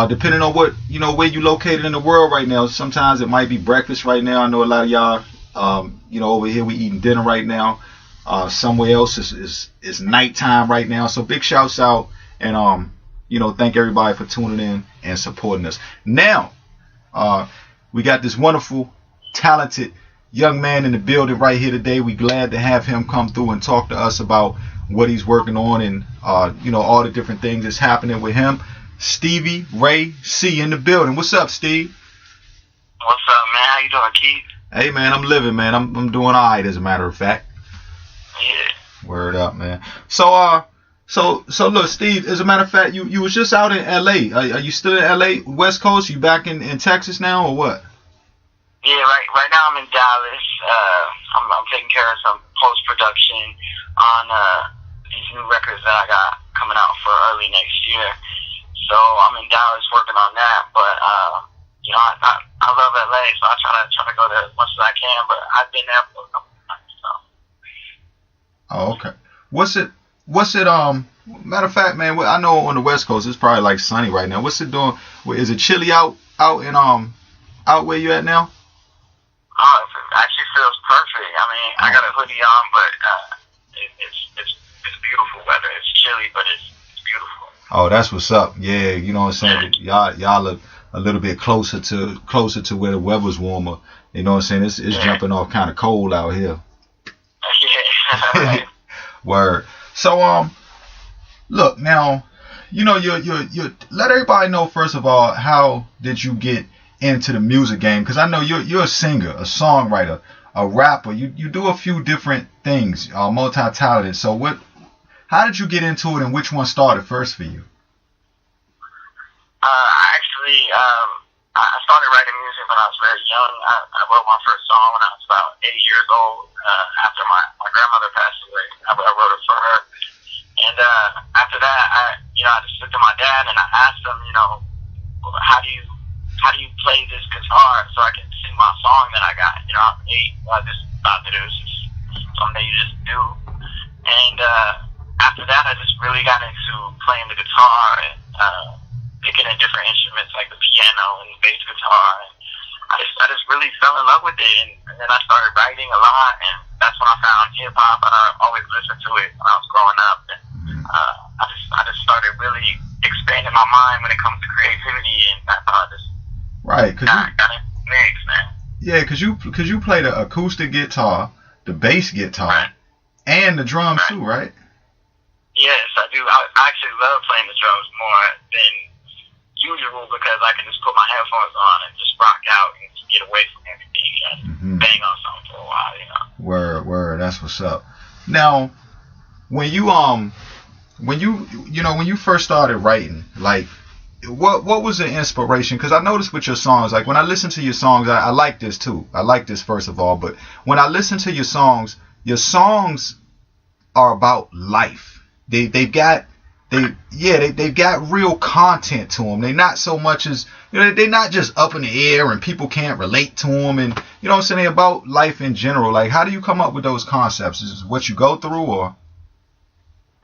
Depending on what where you located in the world right now. Sometimes it might be breakfast right now. I know a lot of y'all, over here we eating dinner right now. Somewhere else is nighttime right now. So big shouts out and thank everybody for tuning in and supporting us. Now, we got this wonderful, talented young man in the building right here today. We glad to have him come through and talk to us about what he's working on and all the different things that's happening with him. Stevie Ray C in the building. What's up, Steve? What's up, man? How you doing, Keith? Hey, man, I'm living, man. I'm doing all right, as a matter of fact. Yeah. Word up, man. So look, Steve. As a matter of fact, you was just out in L.A. Are you still in L.A. West Coast? You back in Texas now, or what? Yeah, right now I'm in Dallas. I'm taking care of some post production on these new records that I got coming out for early next year. So I'm in Dallas working on that, but I love LA, so I try to go there as much as I can. But I've been there for a couple of times. So. Oh, okay. What's it? Matter of fact, man, I know on the West Coast it's probably like sunny right now. What's it doing? Is it chilly out in out where you at now? Oh, it actually feels perfect. I mean, I got a hoodie on, but it's beautiful weather. It's chilly, but it's beautiful. Oh, that's what's up. Yeah, you know what I'm saying? Y'all look a little bit closer to where the weather's warmer. You know what I'm saying? It's jumping off kind of cold out here. Yeah. Right. Word. So look now, you let everybody know first of all, how did you get into the music game? Because I know you're a singer, a songwriter, a rapper. You do a few different things, multi-talented. So how did you get into it, and which one started first for you? I started writing music when I was very young. I wrote my first song when I was about 8 years old. After my grandmother passed away, I wrote it for her. And after that, I just looked at my dad and I asked him, how do you play this guitar so I can sing my song that I got? I'm 8. I just thought that it was just something that you just do. And after that, I just really got into playing the guitar and picking at different instruments like the piano and the bass guitar. And I just really fell in love with it. And then I started writing a lot, and that's when I found hip hop, and I always listened to it when I was growing up. And I just started really expanding my mind when it comes to creativity, and that's how I just got it mixed, man. Yeah, because you play the acoustic guitar, the bass guitar, and the drums too, right? Yes, I do. I actually love playing the drums more than usual because I can just put my headphones on and just rock out and just get away from everything and bang on something for a while, Word, that's what's up. Now, when you first started writing, like, what was the inspiration? Because I noticed with your songs, like when I listen to your songs, I like this too. I like this first of all, but when I listen to your songs are about life. They've got real content to them. They're not so much as, they're not just up in the air and people can't relate to them. And, you know what I'm saying, about life in general. Like, how do you come up with those concepts? Is it what you go through, or?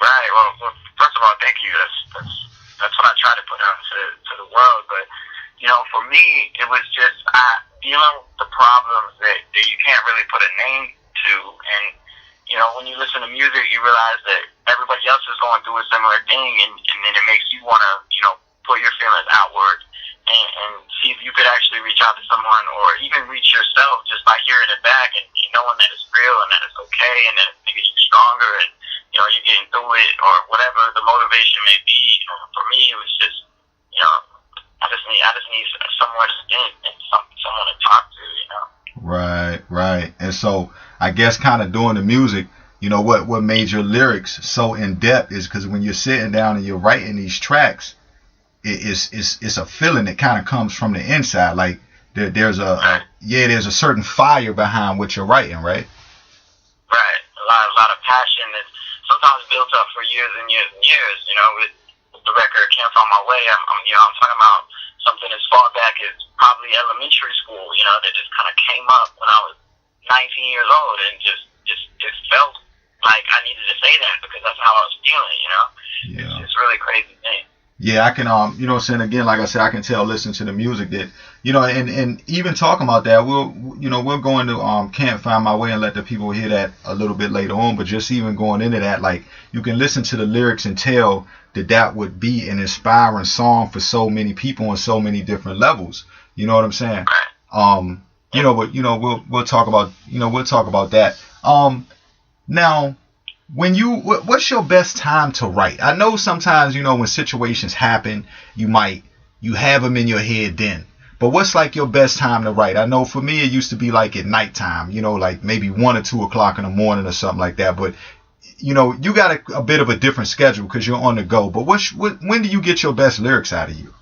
Right. Well, first of all, thank you. That's what I try to put out to the world. But, for me, it was just dealing with the problems that you can't really put a name to. And, when you listen to music, you realize that everybody else is going through a similar thing, and then it makes you want to, put your feelings outward and see if you could actually reach out to someone or even reach yourself just by hearing it back and knowing that it's real and that it's okay and that it makes you stronger and, you're getting through it or whatever the motivation may be. For me, it was just, I just need someone to vent and someone to talk to, Right. And so I guess kind of doing the music, what made your lyrics so in depth is because when you're sitting down and you're writing these tracks, it's a feeling that kind of comes from the inside. Like there's a certain fire behind what you're writing, right? Right. A lot of passion that sometimes built up for years and years and years. With the record "Can't Find My Way," I'm talking about something as far back as probably elementary school. That just kind of came up when I was 19 years old, and just it felt like I needed to say that because that's how I was feeling. Yeah. It's really crazy thing. Yeah, I can, you know what I'm saying, again, like I said, I can tell, listen to the music that, you know, and even talking about that, we're going to, Can't Find My Way and let the people hear that a little bit later on, but just even going into that, like, you can listen to the lyrics and tell that that would be an inspiring song for so many people on so many different levels. You know what I'm saying? You know, but, you know, we'll talk about, you know, we'll talk about that. Now, what's your best time to write? I know sometimes, you know, when situations happen, you have them in your head then. But what's like your best time to write? I know for me, it used to be like at nighttime, you know, like maybe 1 or 2 o'clock in the morning or something like that. But, you know, you got a bit of a different schedule because you're on the go. But when do you get your best lyrics out of you?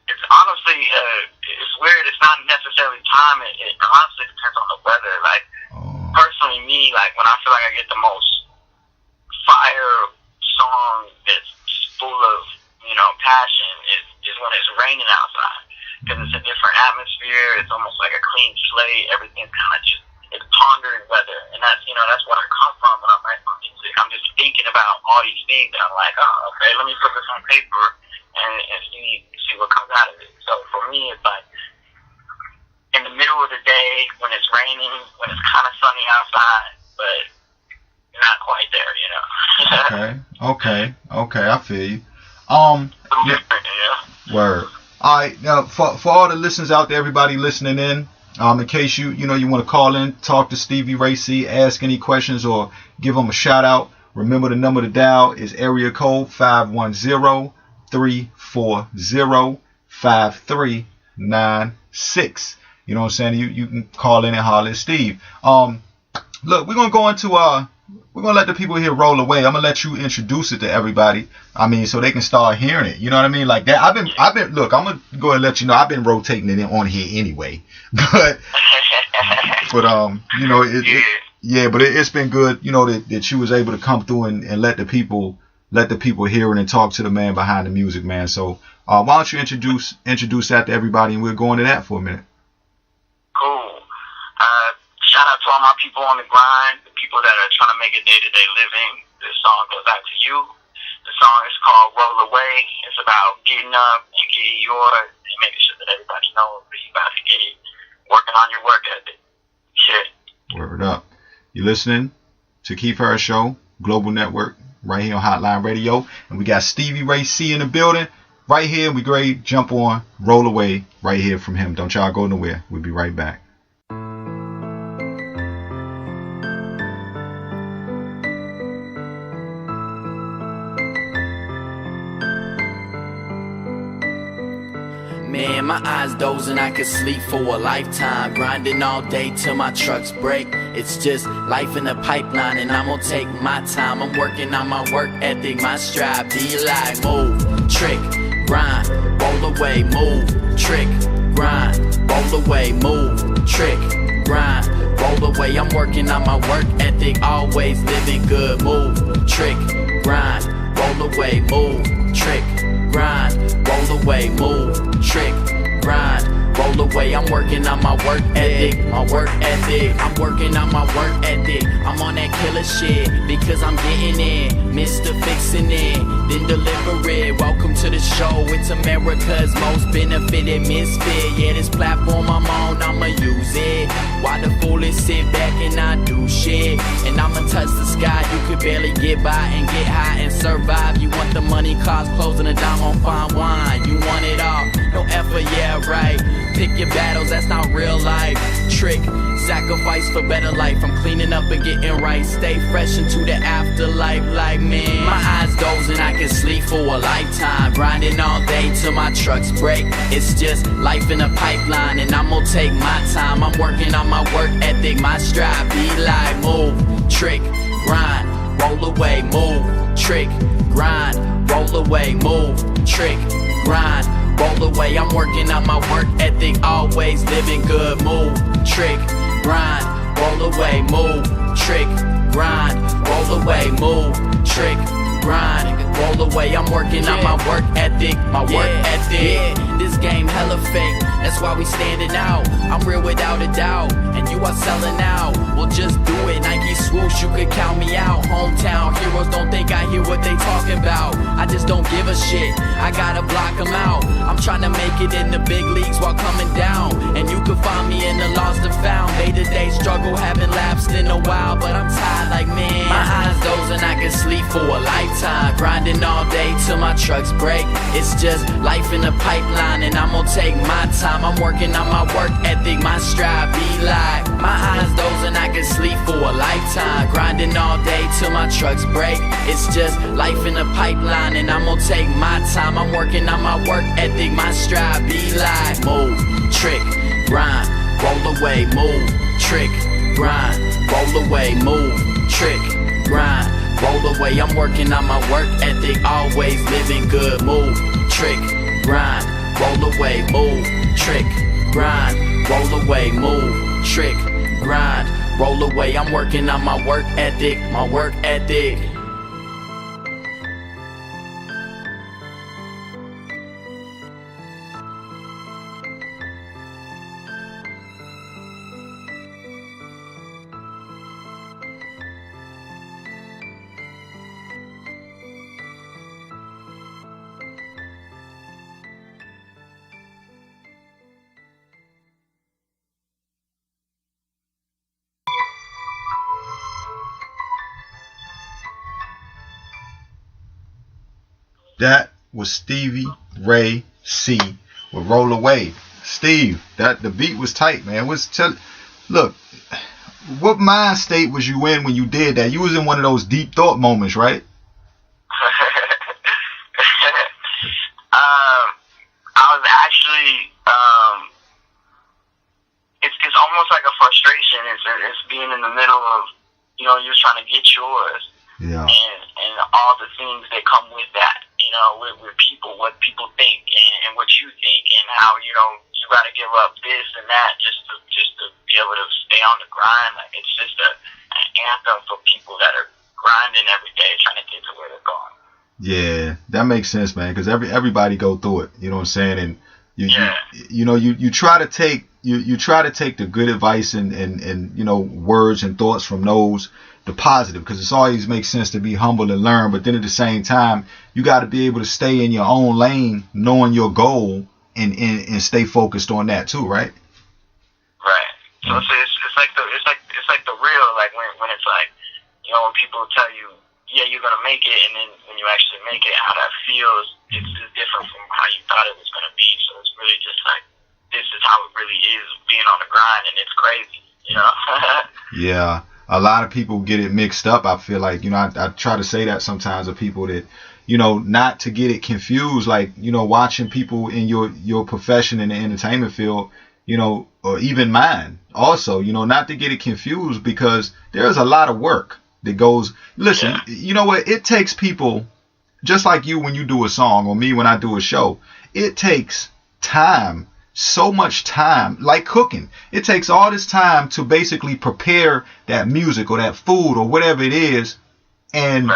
It's honestly, it's weird. It's not necessarily time. It honestly depends on the weather. Like, personally, me, like, when I feel like I get the most fire song that's full of, you know, passion is when it's raining outside. Because it's a different atmosphere. It's almost like a clean slate. Everything's kind of just, it's pondering weather. And that's, you know, that's where I come from when I'm writing my music. I'm just thinking about all these things, and I'm like, oh, okay, let me put this on paper and see what comes out of it. So for me, it's like, in the middle of the day, when it's raining, when it's kind of sunny outside, but not quite there, you know. Okay, I feel you. Yeah. Word. All right, now for all the listeners out there, everybody listening in case you want to call in, talk to Stevie Ray C, ask any questions or give him a shout out, remember the number to dial is area code 510-340-5396. You know what I'm saying? You can call in and holler at Steve. Look, we're gonna let the people here roll away. I'm gonna let you introduce it to everybody. I mean, so they can start hearing it. You know what I mean? Like that. I've been. Look, I'm gonna go ahead and let you know. I've been rotating it on here anyway. But you know, but it's been good. You know that you was able to come through and let the people hear it and talk to the man behind the music, man. So why don't you introduce that to everybody, and we'll go into that for a minute. Cool. Shout out to all my people on the grind, the people that are trying to make a day-to-day living. This song goes out to you. The song is called Roll Away. It's about getting up and getting yours and making sure that everybody knows that you about to get it. Working on your work ethic. Shit. Word up. You listening to Keith Harris Show, Global Network, right here on Hotline Radio. And we got Stevie Ray C in the building. Right here, we great. Jump on, Roll Away, right here from him. Don't y'all go nowhere. We'll be right back. Man, my eyes dozing, I could sleep for a lifetime. Grinding all day till my trucks break. It's just life in the pipeline, and I'm gonna take my time. I'm working on my work ethic, my strive. Be like, move, trick, grind, roll away, move, trick, grind, roll away, move, trick, grind, roll away. I'm working on my work ethic, always living good. Move, trick, grind, roll away, move, trick, grind, roll away, move, trick, grind, roll away. I'm working on my work ethic, I'm working on my work ethic. I'm on that killer shit because I'm getting it. Mr. Fixing it, then deliver it. Welcome to the show, it's America's most benefited misfit. Yeah, this platform I'm on, I'ma use it. Why the foolish sit back and not do shit? And I'ma touch the sky, you could barely get by and get high and survive. You want the money, cars, clothes, and a dime on fine wine. You want it all, no effort, yeah, right. Pick your battles, that's not real life. Trick, sacrifice for better life. I'm cleaning up and getting right. Stay fresh into the afterlife, like man. My eyes dozing, I can sleep for a lifetime. Grinding all day till my trucks break. It's just life in a pipeline, and I'm gonna take my time. I'm working on my work ethic, my strive. Be like, move, trick, grind, roll away, move, trick, grind, roll away, move, trick, grind, roll away. I'm working on my work ethic, always living good. Move, trick, grind, roll away, move, trick, grind, roll away, move, trick, grind, roll away. I'm working on my work ethic, my work ethic. This game hella fake, that's why we standing out. I'm real without a doubt, and you are selling out. Well, just do it, Nike swoosh, you could count me out. Hometown heroes don't think I hear what they talking about. I just don't give a shit, I gotta block them out. I'm trying to make it in the big leagues while coming down, and you can find me in the lost and found. Day-to-day struggle, haven't lapsed in a while, but I'm tired like man. My eyes dozing, I can sleep for a lifetime. Grinding all day till my trucks break. It's just life in the pipeline, and I'm gonna take my time. I'm working on my work ethic, my strive be like. My eyes dozing, I can sleep for a lifetime. Grinding all day till my trucks break. It's just life in the pipeline, and I'm gonna take my time. I'm working on my work ethic, my strive be like. Move, trick, grind, roll away, move, trick, grind, roll away, move, trick, grind, roll away. I'm working on my work ethic, always living good. Move, trick, grind, roll away, move, trick, grind, roll away, move, trick, grind, roll away. I'm working on my work ethic, my work ethic. That was Stevie Ray C with Roll Away. Steve, that the beat was tight, man. Look, what mind state was you in when you did that? You was in one of those deep thought moments, right? I was actually, it's almost like a frustration. It's being in the middle of, you're trying to get yours. Yeah. And all the things that come with that, with people, what people think and what you think, and how, you got to give up this and that just to be able to stay on the grind. Like, it's just an anthem for people that are grinding every day trying to get to where they're going. Yeah, that makes sense, man, because everybody go through it, you know what I'm saying? And you try to take the good advice and words and thoughts from those, the positive, because it's always makes sense to be humble and learn, but then at the same time you got to be able to stay in your own lane, knowing your goal, and stay focused on that too, right? Right. So it's like the real, like when it's like, when people tell you, yeah, you're gonna make it, and then when you actually make it, how that feels is different from how you thought it was gonna be. So it's really just like, this is how it really is being on the grind, and it's crazy, Yeah. A lot of people get it mixed up. I feel like, I try to say that sometimes to people that, not to get it confused, like, watching people in your profession in the entertainment field, or even mine also, not to get it confused, because there's a lot of work that goes. Listen, you know what? It takes people, just like you when you do a song, or me when I do a show, it takes time. So much time, like cooking. It takes all this time to basically prepare that music or that food or whatever it is, and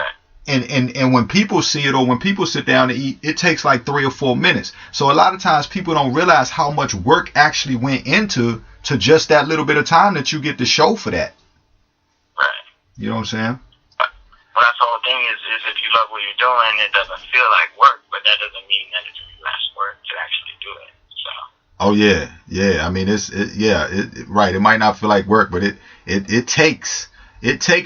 when people see it, or when people sit down to eat, it takes like 3 or 4 minutes. So a lot of times people don't realize how much work actually went into just that little bit of time that you get to show for that. Right. You know what I'm saying? Well, that's the whole thing is if you love what you're doing, it doesn't feel like work, but that doesn't mean that it's less work to actually do it. So. Oh yeah. I mean, right. It might not feel like work, but it takes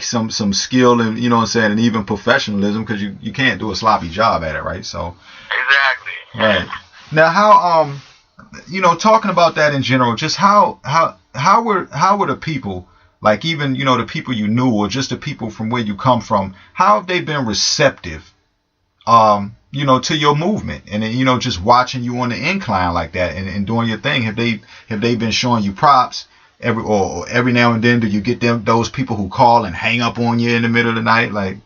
some skill, and what I'm saying, and even professionalism, because you can't do a sloppy job at it, right? So. Exactly. Right. Now, how talking about that in general, just how were the people, like, even the people you knew, or just the people from where you come from, how have they been receptive? To your movement, and then, just watching you on the incline like that, and doing your thing. Have they been showing you props every now and then? Do you get those people who call and hang up on you in the middle of the night, like?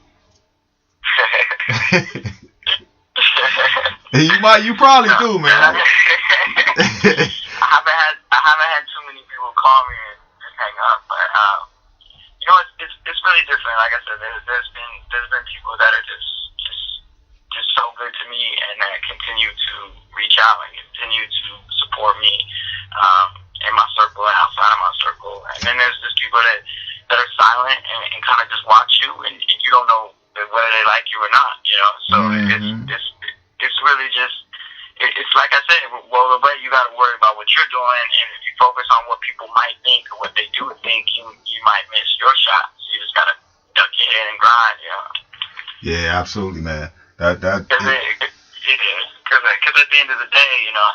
You probably do, man. I haven't had too many people call me and just hang up, but it's really different. Like I said, there's been people that are just so good to me and that continue to reach out and continue to support me in my circle and outside of my circle. And then there's just people that are silent and kind of just watch you, and you don't know whether they like you or not, you know. So it's really just, it's like I said, well, the way you got to worry about what you're doing, and if you focus on what people might think or what they do think, you might miss your shot. So you just got to duck your head and grind, you know. Yeah, absolutely, man. Because at the end of the day, you know,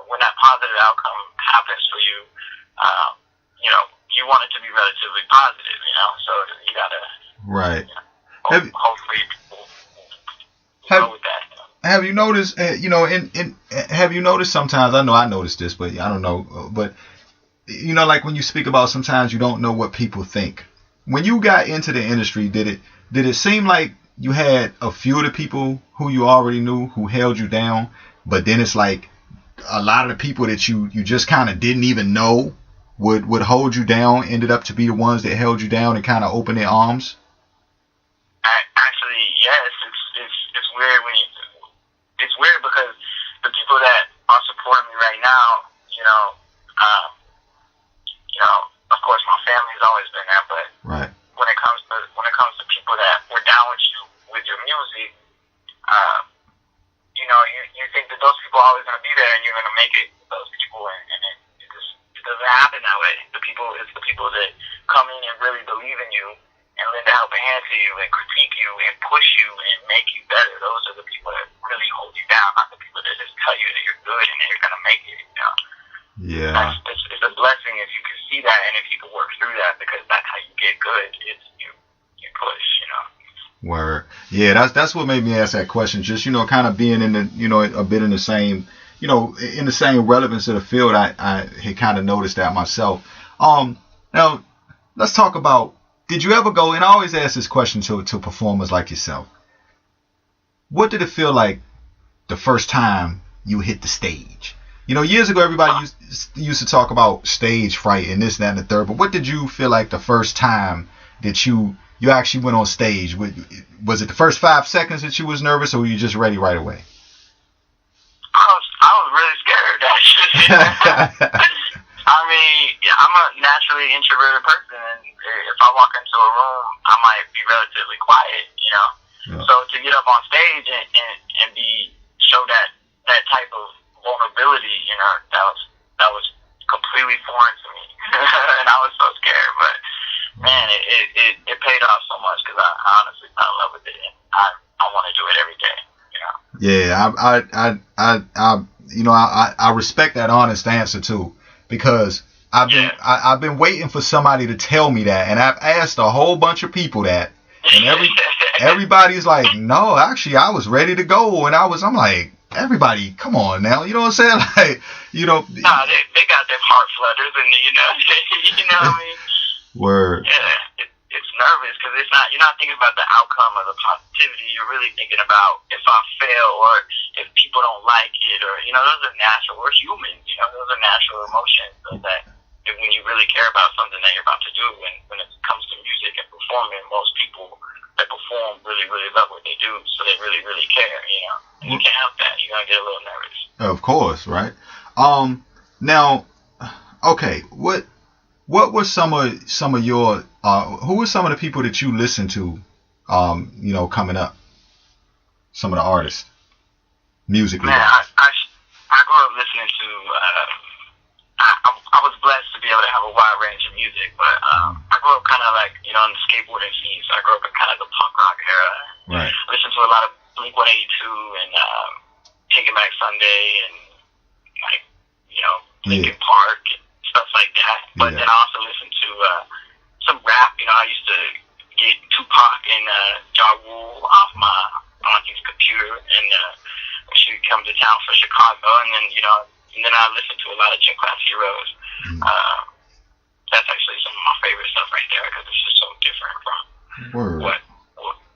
when that positive outcome happens for you, you know, you want it to be relatively positive, you know. So you gotta, right. You know, hopefully people go with that. Have you noticed, you know, have you noticed sometimes, I know I noticed this, but I don't know, but, you know, like when you speak about sometimes you don't know what people think. When you got into the industry, did it seem like you had a few of the people who you already knew who held you down, but then it's like a lot of the people that you just kind of didn't even know would hold you down ended up to be the ones that held you down and kind of opened their arms? Actually, yes. It's weird it's weird because the people that are supporting me right now, you know, of course my family's always been there, but right. when it comes to people that were down with you with your music, you know, you think that those people are always gonna be there and you're gonna make it with those people, and it doesn't happen that way. It's the people that come in and really believe in you and lend a helping hand to you and critique you and push you and make you better. Those are the people that really hold you down, not the people that just tell you that you're good and that you're going to make it, you know. Yeah. It's a blessing if you can see that and if you can work through that, because that's how you get good. It's you push, you know. Word. Yeah, that's what made me ask that question. Just, you know, kind of being in the, you know, a bit in the same, you know, in the same relevance of the field, I had kind of noticed that myself. Now, let's talk about, did you ever go, and I always ask this question to performers like yourself, what did it feel like the first time you hit the stage? You know, years ago, everybody used to talk about stage fright and this, that, and the third, but what did you feel like the first time that you actually went on stage? Was it the first 5 seconds that you was nervous, or were you just ready right away? I was really scared, actually. I mean, I'm a naturally introverted person, and if I walk into a room, I might be relatively quiet, you know. Yeah. So to get up on stage and show that type of vulnerability, you know, that was completely foreign to me, and I was so scared. But man, it paid off so much, because I honestly fell in love with it, and I want to do it every day, you know. Yeah, you know, I respect that honest answer too. Because I've been waiting for somebody to tell me that, and I've asked a whole bunch of people that, and everybody's like, no, actually I was ready to go, and I'm like, everybody, come on now, you know what I'm saying? Like, you know, nah, they got them heart flutters, and you know what I mean? Word. Yeah, it's nervous because you're not thinking about the outcome or the positivity. You're really thinking about if I fail or if people don't like it, or, you know, those are natural. We're humans, you know, those are natural emotions. So that when you really care about something that you're about to do, when it comes to music and performing, most people that perform really, really love what they do, so they really, really care, you know. And you can't help that. You're gonna get a little nervous. Of course, right? Now, okay, what were some of your who were some of the people that you listened to, you know, coming up? Some of the artists, musically. Man, I grew up listening to. I was blessed to be able to have a wide range of music, but I grew up kind of like, you know, in the skateboarding scene. So I grew up in kind of the punk rock era. Right. Listened to a lot of Blink-182 and Taking Back Sunday and, like, you know, Linkin Park and stuff like that. But then I also listened to some rap. You know, I used to get Tupac and Ja Rule off my auntie's computer, and when she would come to town for Chicago, and then I listened to a lot of Gym Class Heroes. That's actually some of my favorite stuff right there, because it's just so different from what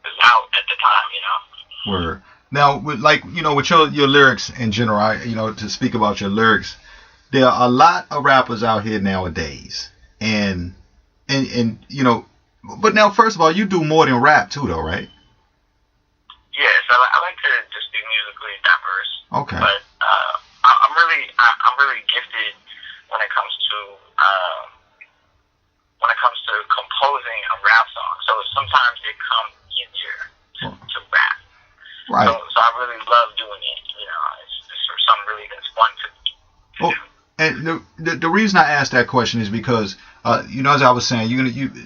was out at the time, you know. Word. Now, with, like, you know, with your lyrics in general, you know, to speak about your lyrics, there are a lot of rappers out here nowadays, and you know, but now, first of all, you do more than rap too, though, right? Yes, I like to just diverse. Okay. But I'm really gifted when it comes to composing a rap song. So sometimes it comes easier to rap. Right. So I really love doing it. It's something really that's fun to me. Well, and the reason I asked that question is because as I was saying,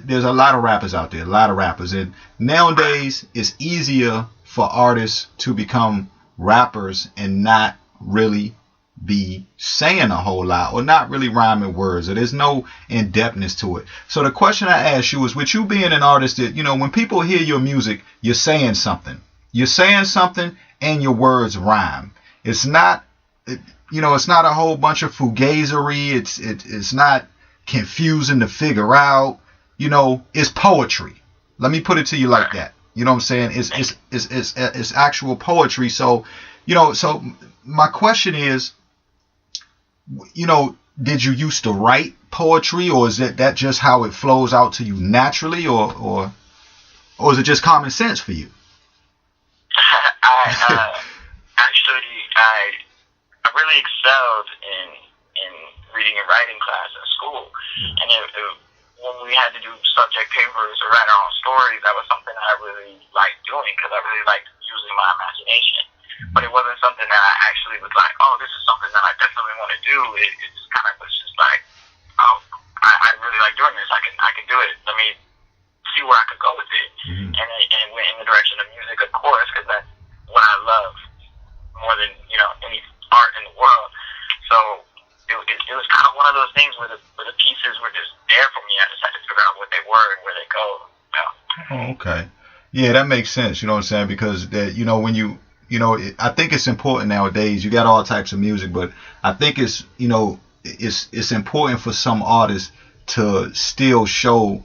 there's a lot of rappers out there, and nowadays it's easier for artists to become rappers and not really be saying a whole lot or not really rhyming words, or there's no in-depthness to it. So the question I asked you is, with you being an artist, that when people hear your music, you're saying something and your words rhyme. It's not a whole bunch of fugazery. It's not confusing to figure out. It's poetry. Let me put it to you like that. You know what I'm saying? It's actual poetry. So so my question is, did you used to write poetry, or is that just how it flows out to you naturally, or is it just common sense for you? I really excelled in reading and writing class in school, and when we had to do subject papers or write our own stories, that was something that I really liked doing, because I really liked using my imagination. But it wasn't something that I actually was like, oh, this is something that I definitely want to do. It just kind of was just like, oh, I really like doing this. I can do it. Let me see where I could go with it. And it went in the direction of music, of course, because that's what I love more than any art in the world. So it was kind of one of those things where the pieces were just there for me. I just had to figure out what they were and where they go. Oh, okay. Yeah, that makes sense. You know what I'm saying? Because when you I think it's important nowadays. You got all types of music, but I think it's important for some artists to still show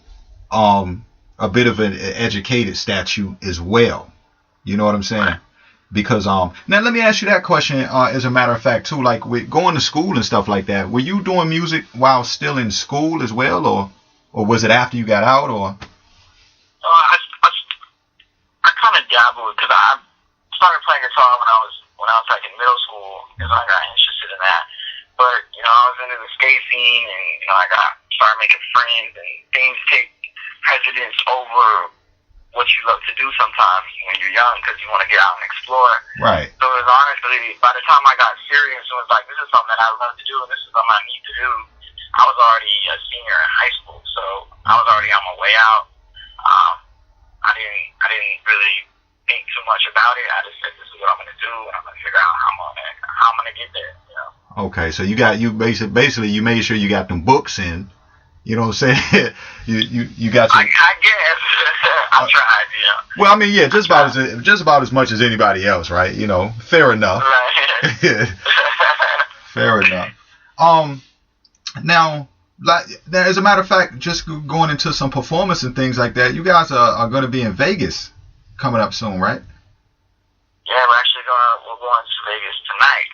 a bit of an educated statue as well. You know what I'm saying? Because now let me ask you that question. As a matter of fact, too, like with going to school and stuff like that, were you doing music while still in school as well, or was it after you got out, or? I kind of dabbled, because I started playing guitar when I was like in middle school, because I got interested in that. But I was into the skate scene, and I started making friends, and things take precedence over what you love to do sometimes when you're young, because you want to get out and explore. Right. So it was honestly, by the time I got serious, it was like, this is something that I love to do, and this is something I need to do. I was already a senior in high school, so I was already on my way out. I didn't really think too much about it. I just said, this is what I'm going to do, and I'm going to figure out how I'm going to get there. Okay, so you basically you made sure you got them books in. You know what I'm saying? you got your, I guess I tried. Well, I mean, yeah, just about as much as anybody else, right? Fair enough. Right. Fair enough. Now, as a matter of fact, just going into some performance and things like that, you guys are going to be in Vegas coming up soon, right? Yeah, we're going to Vegas tonight.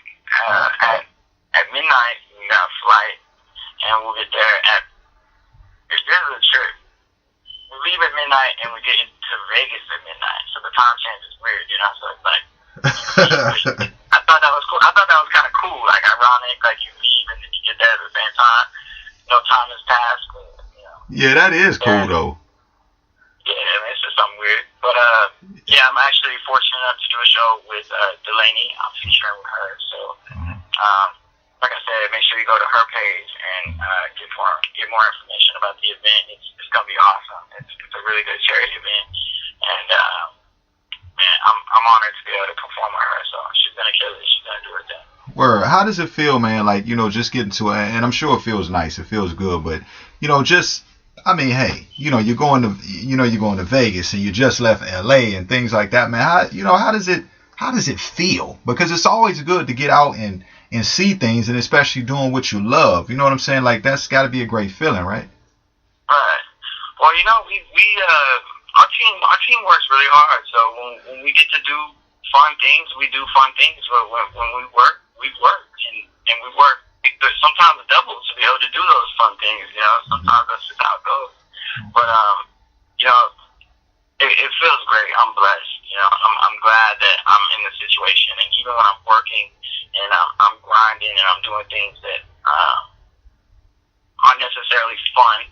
At midnight, we got a flight, and we'll get there at. This is a trip. We leave at midnight, and we get into Vegas at midnight. So the time change is weird, So it's like, I thought that was cool. I thought that was kind of cool, like ironic, like you leave and then you get there at the same time. No time has passed. But, Yeah, that is cool though. Yeah, it's just something weird. But yeah, I'm actually fortunate enough to do a show with Delaney. I'm featuring with her. So, like I said, make sure you go to her page and get more information about the event. It's gonna be awesome. It's a really good charity event, and man, I'm honored to be able to perform with her. So she's gonna kill it. She's gonna do her thing. Word. How does it feel, man? Like just getting to it, and I'm sure it feels nice. It feels good, but I mean, hey, you're going to Vegas and you just left LA and things like that, man. How does it feel? Because it's always good to get out and see things, and especially doing what you love. You know what I'm saying? Like, that's got to be a great feeling, right? Right. Well, we our team works really hard. So when we get to do fun things, we do fun things. But when we work, and we work. Sometimes double to be able to do those fun things. Sometimes that's just how it goes. But it feels great. I'm blessed. You know, I'm glad that I'm in the situation, and even when I'm working and I'm grinding and I'm doing things that aren't necessarily fun,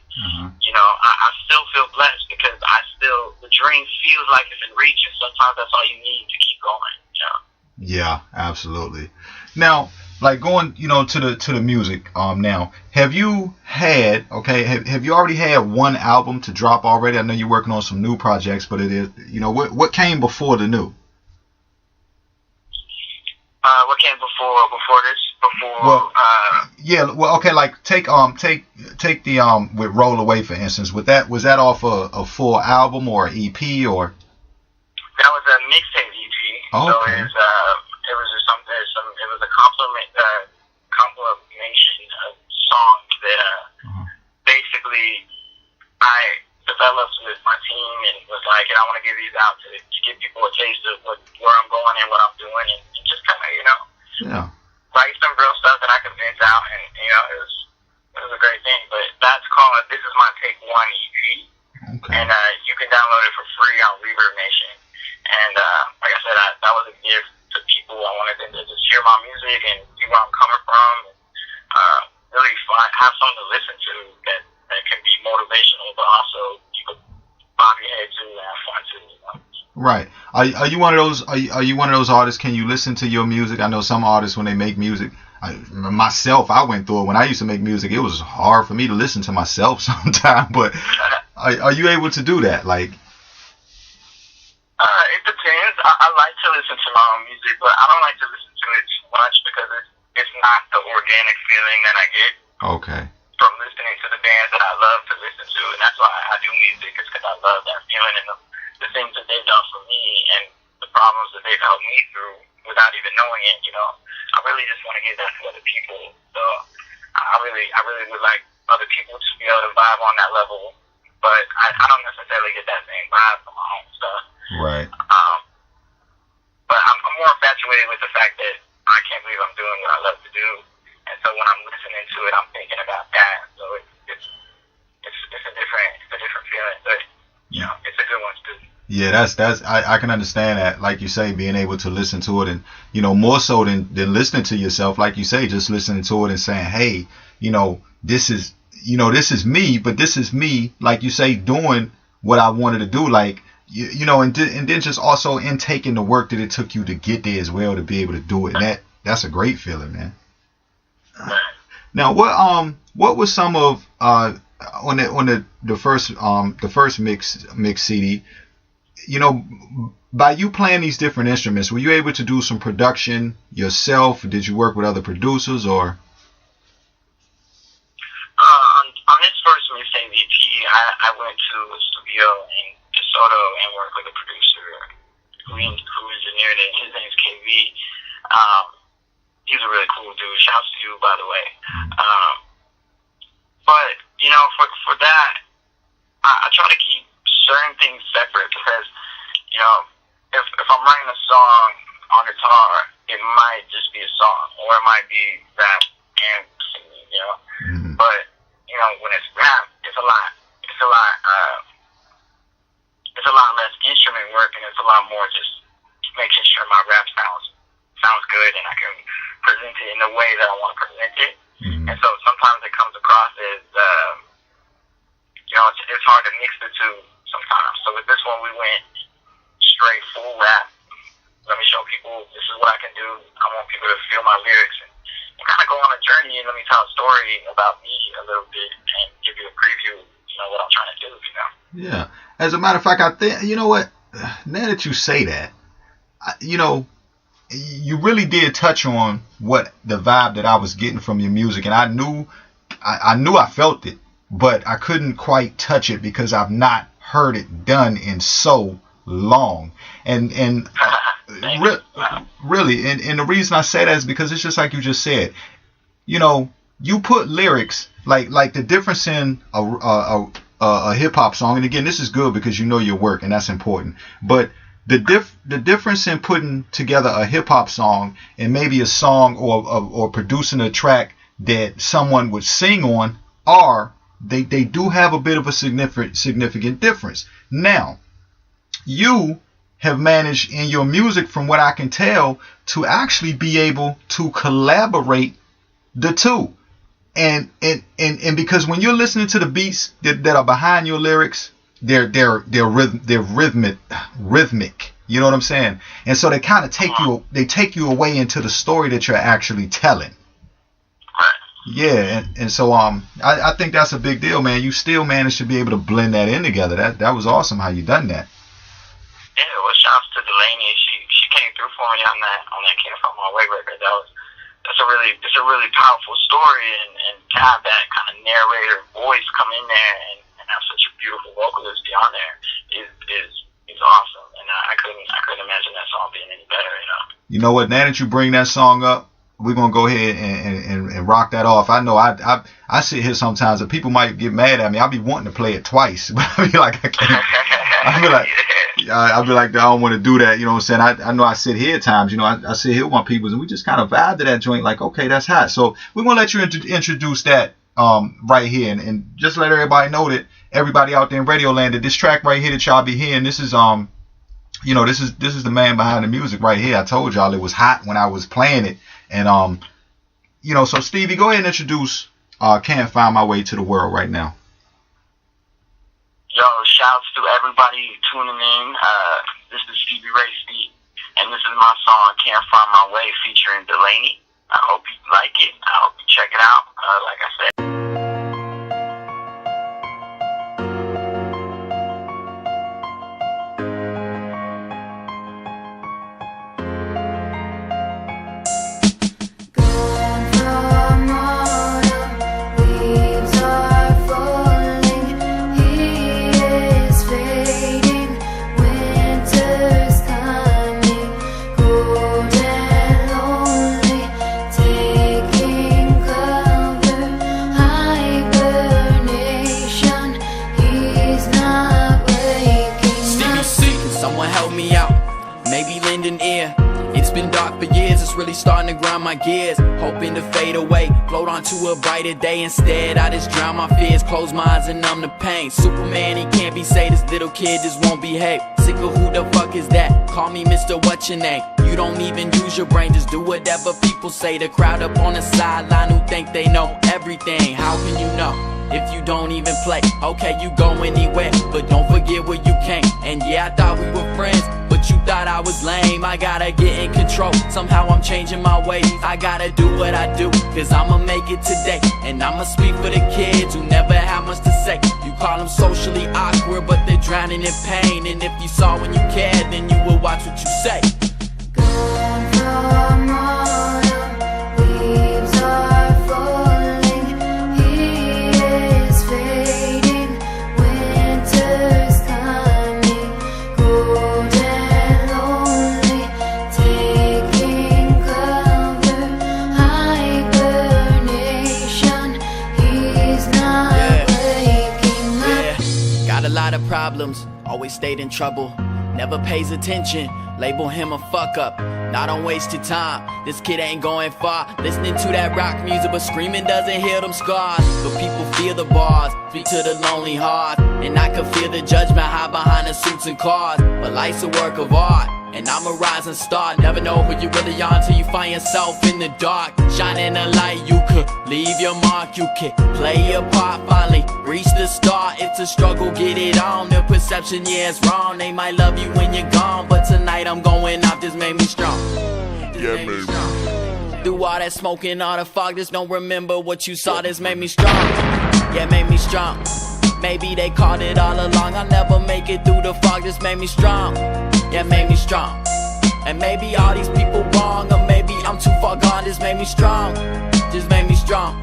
you know, I still feel blessed because the dream feels like it's in reach, and sometimes that's all you need to keep going, you know? Yeah, absolutely. Now, like going, you know, to the music, now, have you already had one album to drop already? I know you're working on some new projects, but it is, you know, what came before the new? What came before this? Well, yeah, well, okay, like take the with Roll Away, for instance. Was that off a full album or an EP or? That was a mixtape EP. Oh, so okay. it was just something. It was a compilation of songs that basically I developed with my team, and was like, and I want to give these out to give people a taste of where I'm going and what I'm doing, and just kind of, you know, write some real stuff that I can vent out, and you know, it was a great thing. But that's called This Is My Take One EP, and you can download it for free on Reverb Nation. And like I said, that was a gift to people. I wanted them to just hear my music and see where I'm coming from, and really have something to listen to that can be motivational, but also you can bob your head to and have fun too. You know? Right. Are you one of those? Are you one of those artists? Can you listen to your music? I know some artists when they make music. I went through it when I used to make music. It was hard for me to listen to myself sometimes. But are you able to do that? Like. It depends. I like to listen to my own music, but I don't like to listen to it too much because it's not the organic feeling that I get. Okay. From listening to the bands that I love to listen to, and that's why I do music. It's because I love that feeling and the things that they've done for me and the problems that they've helped me through without even knowing it. You know, I really just want to give that to other people. So I really would like other people to be able to vibe on that level, but I don't necessarily get that same vibe from my own stuff. Right. But I'm more infatuated with the fact that I can't believe I'm doing what I love to do, and so when I'm listening to it, I'm thinking about that. So it's a different feeling, but you know, it's a good one too. Yeah, that's I can understand that. Like you say, being able to listen to it, and you know, more so than listening to yourself, like you say, just listening to it and saying, hey, you know, this is me, but this is me, like you say, doing what I wanted to do, like. You know, and then just also in taking the work that it took you to get there as well to be able to do it. And that's a great feeling, man. Now, what was some of on the first mix CD? You know, by you playing these different instruments, were you able to do some production yourself? Did you work with other producers or? On this first mixtape EP, I went to a studio in DeSoto and worked with a producer who engineered it. His name's KV. He's a really cool dude. Shouts to you, by the way. But you know, for that, I try to keep certain things separate because you know, if I'm writing a song on guitar, it might just be a song, or it might be rap and singing, you know. But you know, when it's rap, it's a lot less instrument work, and it's a lot more just making sure my rap sounds good, and I can present it in the way that I want to present it. And so sometimes it comes across as you know, it's hard to mix the two sometimes. So with this one, we went straight full rap. Let me show people this is what I can do. I want people to feel my lyrics and kind of go on a journey, and let me tell a story about me a little bit and give you a preview, you know, what I'm trying to do, you know. Yeah. As a matter of fact, I think, you know what, now that you say that, you know, you really did touch on what the vibe that I was getting from your music, and I knew I felt it, but I couldn't quite touch it because I've not heard it done in so long. And really, and the reason I say that is because it's just like you just said, you know, you put lyrics like the difference in a hip hop song, and again, this is good because you know your work, and that's important. But the difference in putting together a hip hop song and maybe a song or producing a track that someone would sing on, are they do have a bit of a significant difference. Now, you have managed in your music, from what I can tell, to actually be able to collaborate the two. And because when you're listening to the beats that are behind your lyrics, they're rhythmic. You know what I'm saying? And so they kind of take you away into the story that you're actually telling. Yeah, and so I think that's a big deal, man. You still managed to be able to blend that in together. That was awesome how you done that. Yeah, well, shouts to Delaney. She came through for me on that Can't Find My Way record. It's a really powerful story, and to have that kind of narrator voice come in there and have such a beautiful vocalist be on there is awesome. And I couldn't imagine that song being any better. You know what? Now that you bring that song up, we're gonna go ahead and rock that off. I know I sit here sometimes and people might get mad at me. I'll be wanting to play it twice, but I'll be like, I can't. I'll be like, I don't want to do that. You know what I'm saying? I know I sit here at times. You know, I sit here with my peoples and we just kind of vibe to that joint. Like, okay, that's hot. So we're gonna let you introduce that right here and just let everybody know that everybody out there in Radio Land that this track right here that y'all be hearing, this is you know, this is the man behind the music right here. I told y'all it was hot when I was playing it. And, you know, so Stevie, go ahead and introduce Can't Find My Way to the World right now. Yo, shouts to everybody tuning in. This is Stevie Ray Steve, and this is my song Can't Find My Way featuring Delaney. I hope you like it. I hope you check it out. Like I said. Really starting to grind my gears, hoping to fade away, float onto a brighter day. Instead, I just drown my fears, close my eyes and numb the pain. Superman, he can't be saved, this little kid just won't behave. Sick of who the fuck is that? Call me Mr. What's your name? You don't even use your brain, just do whatever people say. The crowd up on the sideline who think they know everything. How can you know if you don't even play? Okay, you go anywhere, but don't forget where you came. And yeah, I thought we were friends, but you thought I was lame. I gotta get in control, somehow I'm changing my ways. I gotta do what I do, cause I'ma make it today. And I'ma speak for the kids who never have much to say. You call them socially awkward, but they're drowning in pain. And if you saw when you cared, then you would watch what you say. Gone from autumn, leaves are falling, he is fading, winter's coming, cold and lonely, taking cover, hibernation, he's not waking up. Got a lot of problems, always stayed in trouble, never pays attention. Label him a fuck up, not on wasted time. This kid ain't going far, listening to that rock music, but screaming doesn't heal them scars. But people feel the bars, speak to the lonely heart. And I can feel the judgment hide behind the suits and cars. But life's a work of art, and I'm a rising star. Never know who you really are until you find yourself in the dark. Shining a light, you could leave your mark. You can play your part, finally reach the start. It's a struggle, get it on. The perception, yeah, it's wrong. They might love you when you're gone, but tonight I'm going off. This made me strong. Yeah, baby. Through all that smoke and all the fog, just don't remember what you saw. This made me strong. Yeah, made me strong. Maybe they called it all along. I'll never make it through the fog. This made me strong. Yeah, made me strong. And maybe all these people wrong, or maybe I'm too far gone. This made me strong. Just made me strong.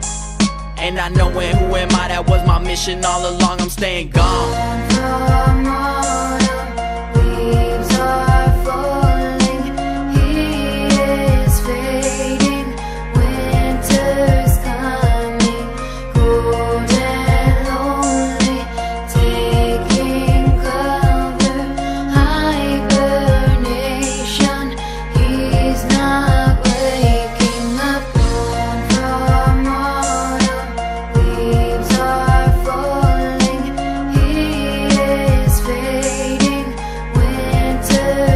And I know when who am I, that was my mission all along. I'm staying gone. From autumn, leaves are falling, he is fading, winter's coming, cold and lonely, taking cover, hibernation, he's not waking up. From autumn, leaves are falling, he is fading, winter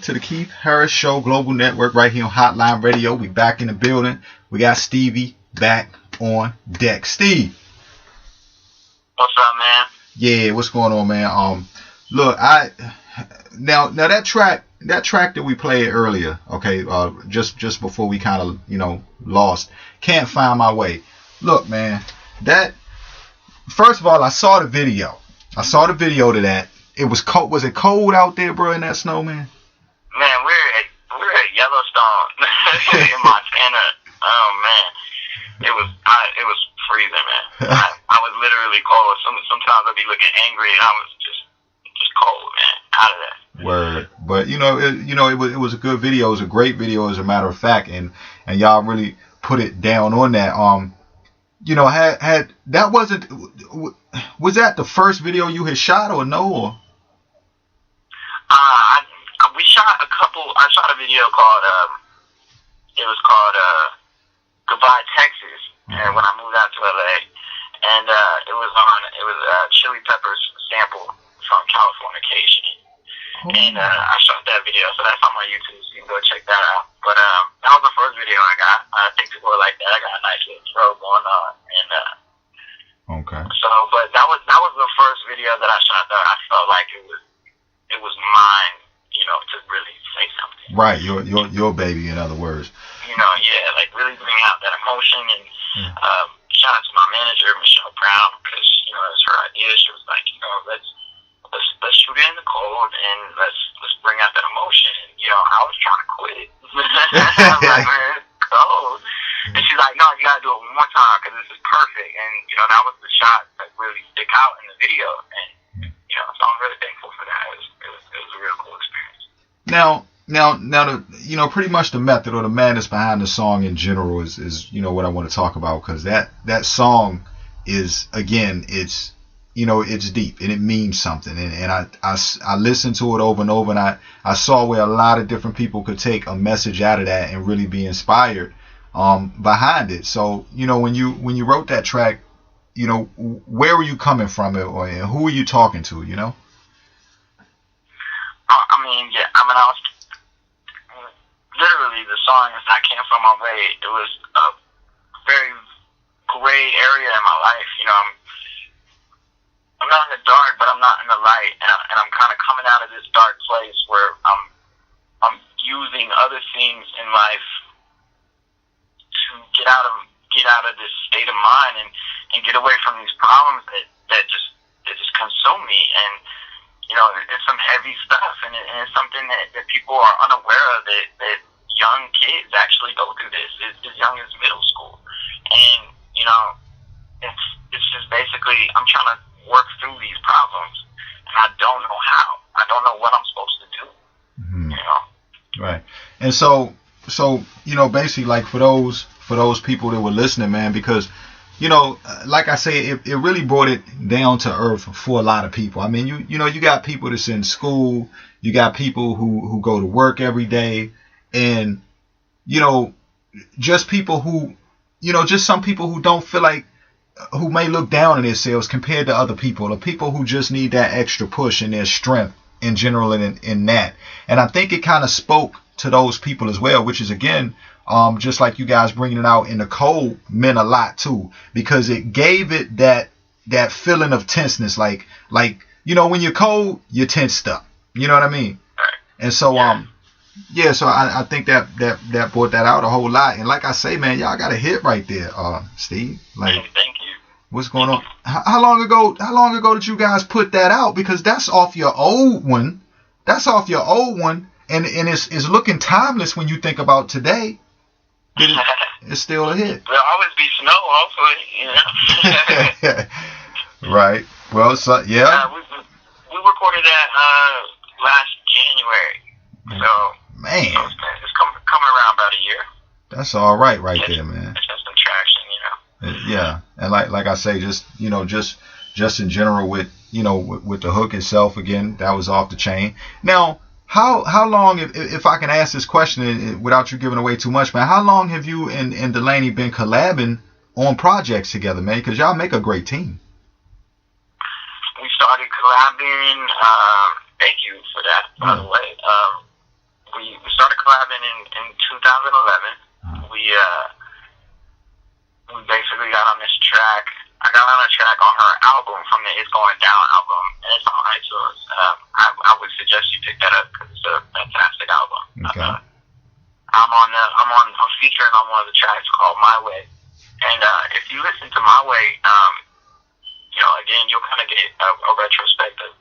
to the Keith Harris Show Global Network right here on Hotline Radio. We back in the building. We got Stevie back on deck. Steve. What's up, man? Yeah, what's going on, man? Look, now that track that we played earlier, okay, just before we kind of, lost, Can't Find My Way. Look, man, that, first of all, I saw the video to that. It was cold. Was it cold out there, bro, in that snow, man? Man, we're at Yellowstone in Montana. Oh man, it was freezing, man. I was literally cold. Sometimes I'd be looking angry, and I was just cold, man, out of that. Word, but it was a good video. It was a great video, as a matter of fact, and y'all really put it down on that. Had that was that the first video you had shot or no? Or? I shot a video called Goodbye Texas, and when I moved out to LA, and it was Chili Peppers sample from Californication, and I shot that video, so that's on my YouTube, so you can go check that out. But that was the first video I got. I think people were like that. I got a nice little throw going on, and okay. So, but that was the first video that I shot that I felt like it was mine, to really say something. Right, your baby, in other words. Like really bring out that emotion, and shout out to my manager, Michelle Brown, because it was her idea. She was like, let's shoot it in the cold, and let's bring out that emotion. And, I was trying to quit. I was like, man, it's cold. And she's like, no, you gotta do it one more time because this is perfect. And that was the shot that really stick out in the video. And so I'm really thankful for that. It was a real cool experience. Now, pretty much the method or the madness behind the song in general is what I want to talk about, because that song is, again, it's deep and it means something, and I listened to it over and over, and I saw where a lot of different people could take a message out of that and really be inspired behind it. So when you wrote that track, where were you coming from, and who were you talking to? I was literally, the song is I Can't Find My Way. It was a very gray area in my life. I'm not in the dark, but I'm not in the light, and I'm kind of coming out of this dark place where I'm using other things in life to get out of this state of mind and get away from these problems that just consume me. And it's some heavy stuff, and it's something that people are unaware of, that young kids actually go through this as young as middle school. And it's just basically, I'm trying to work through these problems, and I don't know how. I don't know what I'm supposed to do. Mm-hmm. Right. And so basically, like, for those people that were listening, man, because like I say, it really brought it down to earth for a lot of people. I mean, you got people that's in school, you got people who go to work every day, and just people who just some people who don't feel like, who may look down on themselves compared to other people, or people who just need that extra push and their strength in general in that. And I think it kind of spoke to those people as well, which is, again, just like you guys bringing it out in the cold meant a lot too, because it gave it that feeling of tenseness, like when you're cold, you're tensed up, you know what I mean? And so so I think that brought that out a whole lot. And like I say, man, y'all got a hit right there, Steve. Like, thank you. What's going on? How long ago did you guys put that out? Because that's off your old one. And it's looking timeless when you think about today. It's still a hit. There'll always be snow, hopefully. Right. Well, so, yeah. We recorded that last January. So, man, it's coming around about a year. That's all right there, man. It's just some traction, Yeah, and like I say, just in general with the hook itself, again, that was off the chain. Now, how long, if I can ask this question without you giving away too much, man, how long have you and Delaney been collabing on projects together, man? Because y'all make a great team. We started collabing. Thank you for that, by the way. we started collabing in 2011. We basically got on this track. I got on a track on her album from the It's Going Down album, and it's on iTunes. I would suggest you pick that up because it's a fantastic album. Okay. I'm featuring on one of the tracks called My Way, and if you listen to My Way, again you'll kind of get a retrospective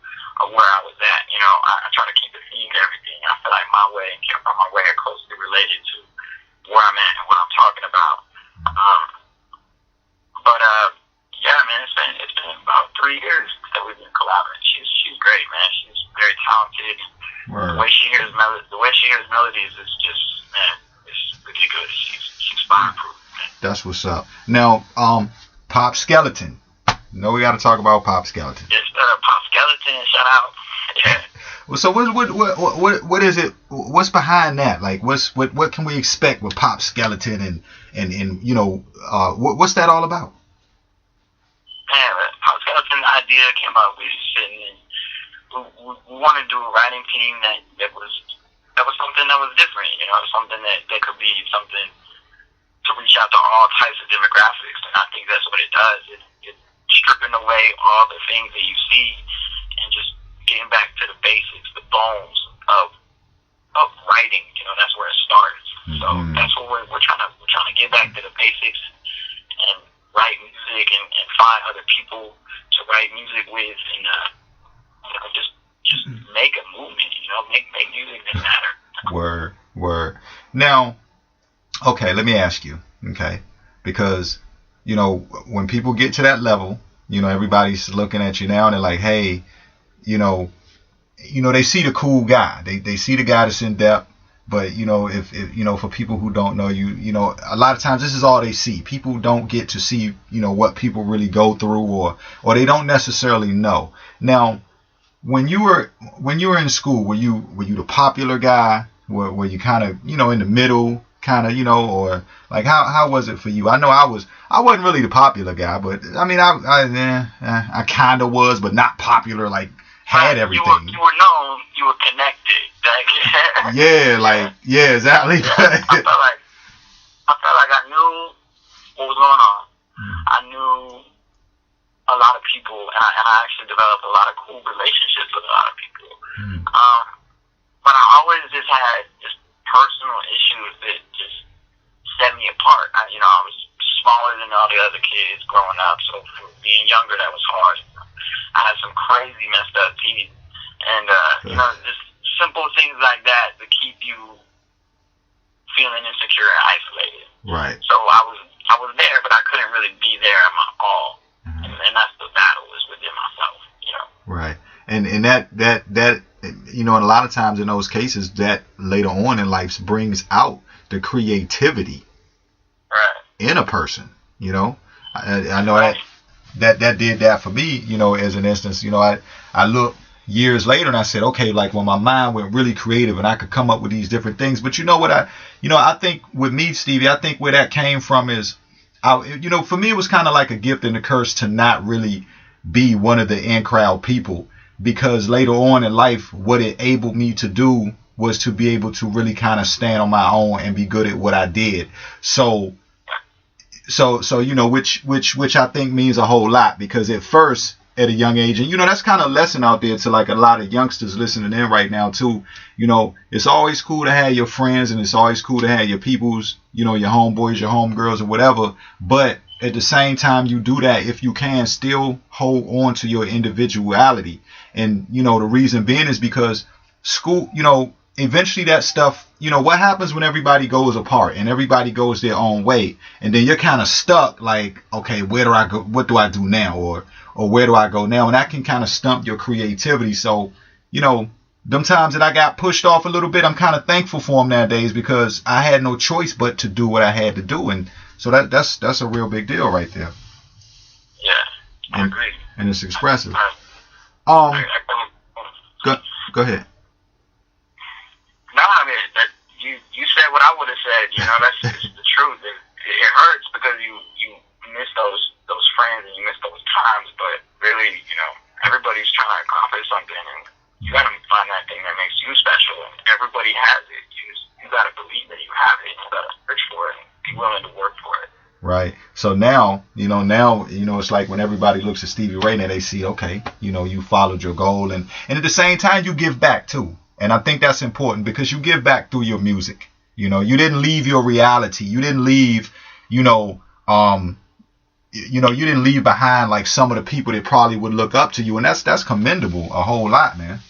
of where I was at. I try to keep a theme to everything. I feel like My Way and Can't Find My Way are closely related to where I'm at and what I'm talking about. Yeah, man, it's been about 3 years that we've been collaborating. She's great, man. She's very talented. Word. The way she hears melodies is just, man, it's ridiculous. She's fireproof, man. That's what's up. Now, Pop Skeleton. We got to talk about Pop Skeleton. Yes, Pop Skeleton. Shout out. Yeah. Well, so what is it? What's behind that? Like, what can we expect with Pop Skeleton and what's that all about? Man, Pop Skeleton, the idea came up. We just sitting and we wanted to do a writing team that was something that was different. Something that could be something to reach out to all types of demographics, and I think that's what it does. It's stripping away all the things that you see and just getting back to the basics, the bones of writing. That's where it starts. So that's what we're trying to get back to the basics and write music and find other people to write music with, and just make a movement. Make music that matter. Word. Now, okay, let me ask you, okay, because when people get to that level, everybody's looking at you now and they're like, hey, they see the cool guy, they see the guy that's in depth. But if for people who don't know you, a lot of times this is all they see. People don't get to see what people really go through, or they don't necessarily know. Now, when you were in school, were you the popular guy? Were you kind of in the middle, kind of or like how was it for you? I know I wasn't really the popular guy, but I mean I kind of was, but not popular. Like had everything. You were known. You were connected. Yeah, exactly. Yeah, I felt like I knew what was going on. I knew a lot of people, and I actually developed a lot of cool relationships with a lot of people. But I always just had just personal issues that just set me apart. I was smaller than all the other kids growing up, so for being younger, that was hard. I had some crazy messed up teeth, and just simple things like that to keep you feeling insecure and isolated. Right. So I was there, but I couldn't really be there at my all, and that's the battle is within myself. Right. And that and a lot of times in those cases, that later on in life brings out the creativity in a person. I know that did that for me. As an instance, I look years later and I said, okay, like when my mind went really creative and I could come up with these different things. But I think with me, Stevie, I think where that came from is, for me, it was kind of like a gift and a curse to not really be one of the in crowd people, because later on in life, what it enabled me to do was to be able to really kind of stand on my own and be good at what I did. So which I think means a whole lot, because at first, at a young age, and that's kind of a lesson out there to like a lot of youngsters listening in right now too. It's always cool to have your friends, and it's always cool to have your peoples, your homeboys, your homegirls, or whatever. But at the same time, you do that, if you can, still hold on to your individuality. And the reason being is because school, eventually that stuff, what happens when everybody goes apart and everybody goes their own way, and then you're kind of stuck like, okay, where do I go? What do I do now? Or where do I go now? And that can kind of stump your creativity. So, them times that I got pushed off a little bit, I'm kind of thankful for them nowadays, because I had no choice but to do what I had to do. And so that's a real big deal right there. Yeah, I agree. And it's expressive. Go ahead. No, I mean, you said what I would have said. That's just the truth. It hurts because you miss those friends and you miss those times, but really, everybody's trying to accomplish something, and you gotta find that thing that makes you special, and everybody has it. be willing to work for it. Right. So now, it's like when everybody looks at Stevie Ray now, they see, okay, you followed your goal, and at the same time you give back too. And I think that's important because you give back through your music. You didn't leave your reality. You didn't leave, you didn't leave behind like some of the people that probably would look up to you, and that's commendable a whole lot, man.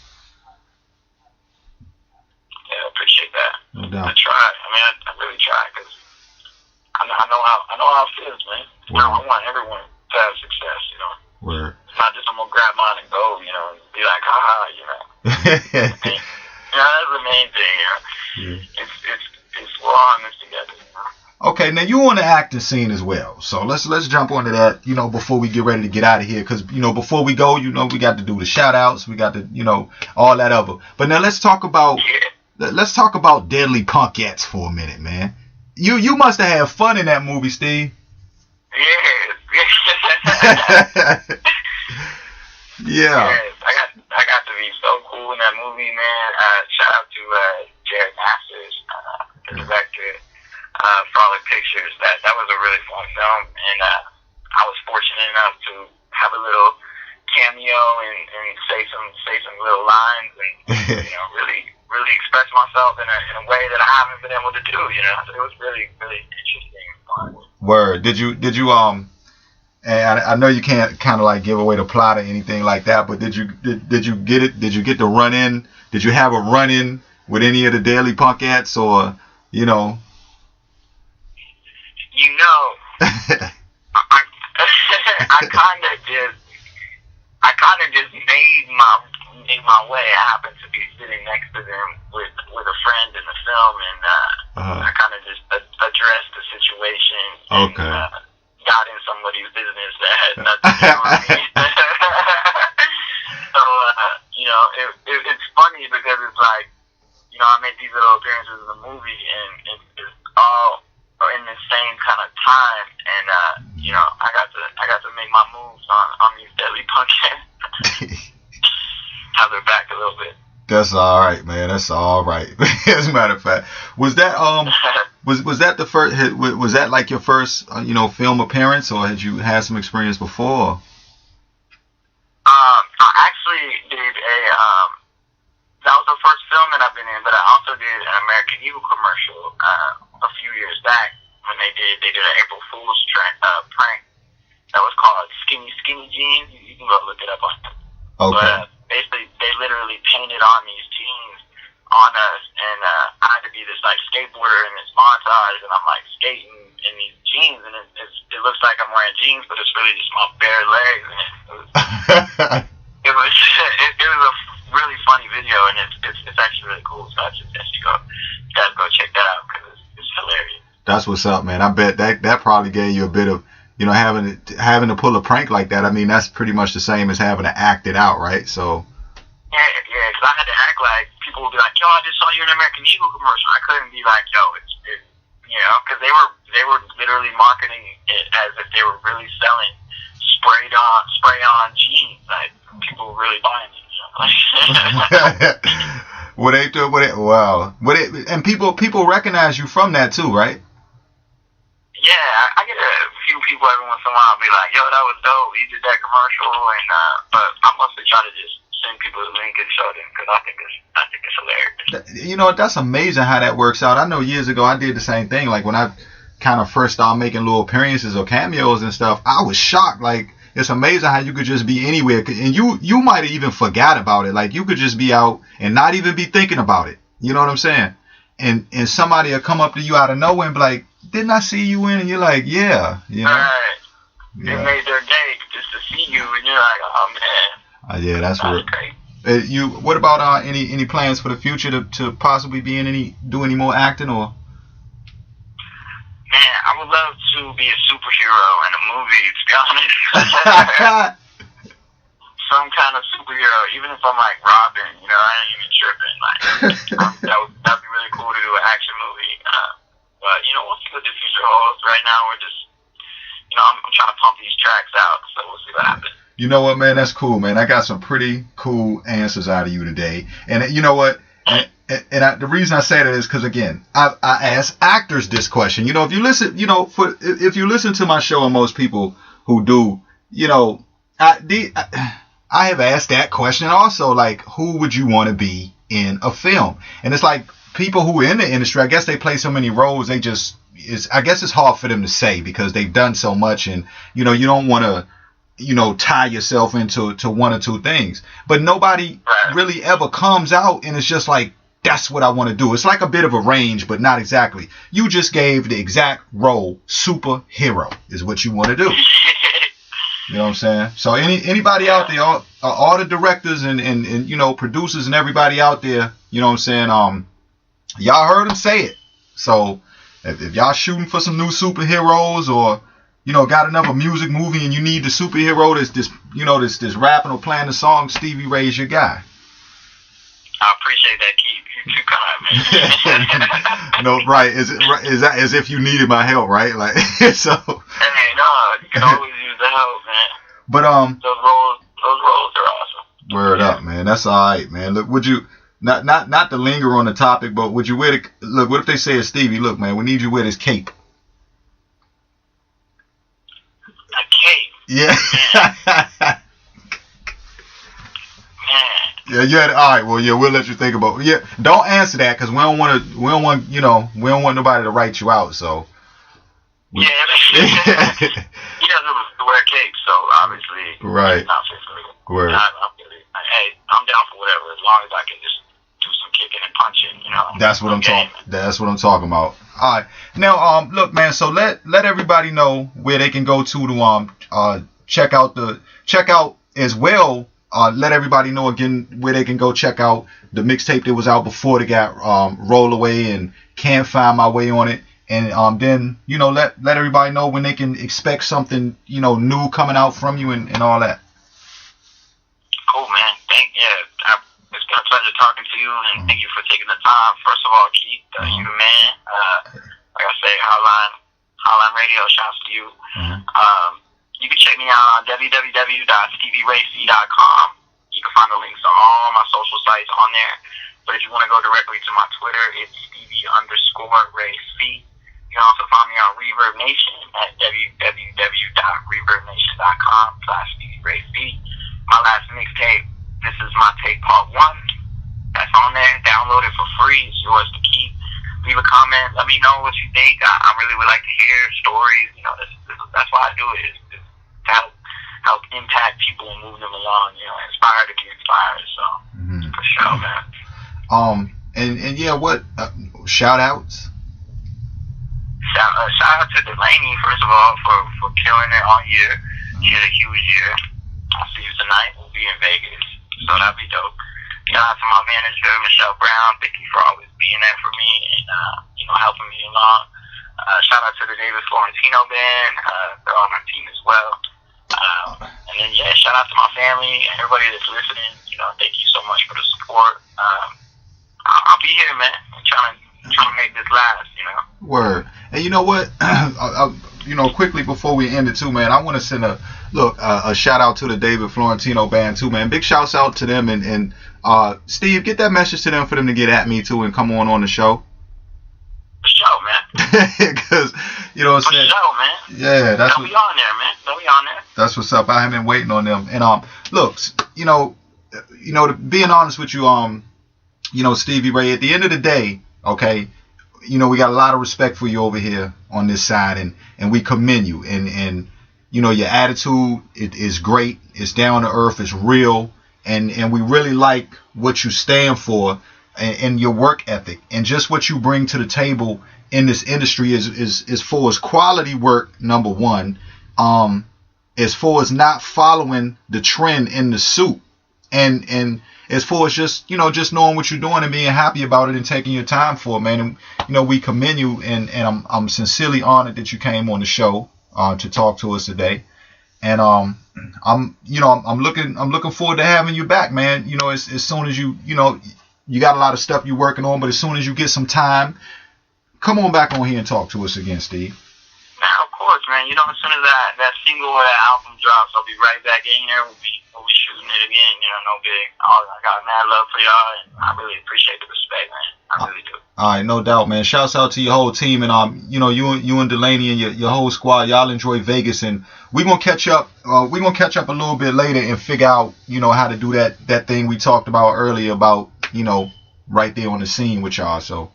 Yeah, I appreciate that. No doubt. I try. I mean, I really try because I know how it feels, man. I want everyone to have success, Word. It's not just I'm gonna grab mine and go, and be like, haha, that's the main thing, Yeah. It's we're all in this together, Okay, now you on the acting scene as well, so let's jump onto that, before we get ready to get out of here, because before we go, we got to do the shout outs, we got to, all that other. But now let's talk about Deadly Punkettes for a minute, man. You must have had fun in that movie, Steve. Yeah. Yeah. Yes, I got to be so cool in that movie, man. Shout out to Jared Masters, the director, Frolic Pictures. That was a really fun film, and I was fortunate enough to have a little cameo and say some little lines and really express myself in a way that I haven't been able to do. So it was really interesting and fun. Word. Did you and I know you can't kind of like give away the plot or anything like that, but did you get it? Did you get to run in? Did you have a run in with any of the Deadly Punkettes, or I kind of just made my way. I happened to be sitting next to them with a friend in the film, and I kind of just addressed the situation. Okay. And, got in somebody's business that had nothing to do with me. So, it's funny because it's like, I made these little appearances in the movie, and it's all in the same kind of time, and I got to make my moves on these Deadly Punkettes. Have their back a little bit. That's all right, man. That's all right. As a matter of fact, was that was that the first? Was that like your first film appearance, or had you had some experience before? I actually did that was the first film that I've been in, but I also did an American Eagle commercial a few years back when they did an April Fool's prank that was called Skinny Jeans. You can go look it up on it. Okay. But basically, they literally painted on these jeans on us, and I had to be this like skateboarder in this montage, and I'm like skating in these jeans, and it looks like I'm wearing jeans, but it's really just my bare legs. And it was a really funny video, and it's actually really cool. So I suggest you guys go check that out because it's hilarious. That's what's up, man. I bet that probably gave you a bit of having to pull a prank like that. I mean, that's pretty much the same as having to act it out, right? So. Yeah, because I had to act like people would be like, yo, I just saw you in an American Eagle commercial. I couldn't be like, yo, because they were literally marketing it as if they were really selling spray-on jeans. Like, people were really buying it. Wow. And people recognize you from that too, right? Yeah, I get a few people every once in a while be like, yo, that was dope. You did that commercial, and but I mostly try to just send people the link and show them because I think it's hilarious. That's amazing how that works out. I know years ago I did the same thing. Like when I kind of first started making little appearances or cameos and stuff, I was shocked. Like it's amazing how you could just be anywhere, and you might have even forgot about it. Like you could just be out and not even be thinking about it. You know what I'm saying? And somebody will come up to you out of nowhere and be like, didn't I see you in? And you're like, yeah. Right. Yeah. It made their day just to see you, and you're like, oh man. Yeah, that's great. What about any plans for the future to possibly do any more acting or? Man, I would love to be a superhero in a movie, to be honest. Some kind of superhero, even if I'm like Robin, I ain't even tripping. Like, that'd be really cool to do an action movie. But we'll see what the future holds. Right now, we're just, I'm trying to pump these tracks out, so we'll see what happens. You know what, man? That's cool, man. I got some pretty cool answers out of you today. And you know what? the reason I say that is because, again, I ask actors this question. You know, if you listen, you know, if you listen to my show, and most people who do, you know, I have asked that question also, like, who would you want to be in a film? And it's like, people who are in the industry, I guess they play so many roles, I guess it's hard for them to say because they've done so much, and, you know, you don't want to, you know, tie yourself into one or two things. But nobody really ever comes out and it's just like, that's what I want to do. It's like a bit of a range, but not exactly. You just gave the exact role. Superhero is what you want to do. You know what I'm saying? So anybody out there, all the directors and you know, producers and everybody out there, you know what I'm saying? Y'all heard him say it. So if y'all shooting for some new superheroes, or, you know, got another music movie and you need the superhero that's rapping or playing the song, Stevie Ray's your guy. I appreciate that, Keith. You too kind, man. No, right? Is that as if you needed my help, right? Like, so. Hey, no, you can always use the help, man. But those roles are awesome. Word up, man. That's all right, man. Look, would you not to linger on the topic, but would you wear look? What if they say, Stevie, look, man, we need you to wear this cape? A cape. Yeah. Yeah, you had all right. Well, yeah, we'll let you think about. Yeah, don't answer that because we don't want nobody to write you out. So. Yeah, he doesn't wear capes, so obviously, right. It's not fit for me. Word. I'm down for whatever as long as I can just do some kicking and punching. You know. That's what I'm talking. That's what I'm talking about. All right. Now, look, man. So let everybody know where they can go to check out as well. Let everybody know again where they can go check out the mixtape that was out before they got roll away, and Can't Find My Way on it. And then, you know, let everybody know when they can expect something, you know, new coming out from you and all that. Cool, man. It's been a pleasure talking to you, and thank you for taking the time. First of all, Keith, you the man. Like I say, Hotline Radio, shouts to you. You can check me out on www.stevierayc.com. You can find the links on all my social sites on there. But if you want to go directly to my Twitter, it's Stevie_RayC. You can also find me on Reverb Nation at www.reverbnation.com/StevieRayC. My last mixtape, This Is My Take Part 1. That's on there. Download it for free. It's yours to keep. Leave a comment. Let me know what you think. I really would like to hear stories. You know, that's why I do it. Is to help impact people and move them along. You know, inspire to be inspired. So for sure, man. And yeah, what shout outs? Shout out to Delaney, first of all, for killing it all year. She had a huge year. I'll see you tonight. We'll be in Vegas, so that'll be dope. Shout out to my manager, Michelle Brown. Thank you for always being there for me and you know, helping me along. Shout out to the David Florentino band. They're on our team as well. And then shout out to my family and everybody that's listening. You know, thank you so much for the support. I'll be here, man. I'm trying to make this last. You know. Word. And you know what? You know, quickly before we end it too, man, I want to send a shout out to the David Florentino band too, man. Big shouts out to them, and Steve, get that message to them for them to get at me too and come on the show. For sure, man. Because, you know what I'm saying? For sure, man. Yeah, that's They'll be on there, man. They'll be on there. That's what's up. I have been waiting on them. And look, you know, being honest with you, you know, Stevie Ray, at the end of the day, okay, you know, we got a lot of respect for you over here on this side, and we commend you. And you know, your attitude is great. It's down to earth. It's real. And we really like what you stand for and your work ethic and just what you bring to the table in this industry is for as quality work, number one, as far as not following the trend in the suit, and as far as just, you know, just knowing what you're doing and being happy about it and taking your time for it, man. And, you know, we commend you, and I'm sincerely honored that you came on the show to talk to us today. And I'm looking forward to having you back, man. You know, as soon as you know, you got a lot of stuff you're working on, but as soon as you get some time, come on back on here and talk to us again, Steve. Now, of course, man. You know, as soon as that single or that album drops, I'll be right back in here. We'll we'll be shooting it again. You know, no big. I got mad love for y'all, and I really appreciate the respect, man. I really do. All right, no doubt, man. Shouts out to your whole team, and you know, you and Delaney and your whole squad. Y'all enjoy Vegas, and we're gonna catch up. We're gonna catch up a little bit later and figure out, you know, how to do that thing we talked about earlier about, you know, right there on the scene with y'all. So.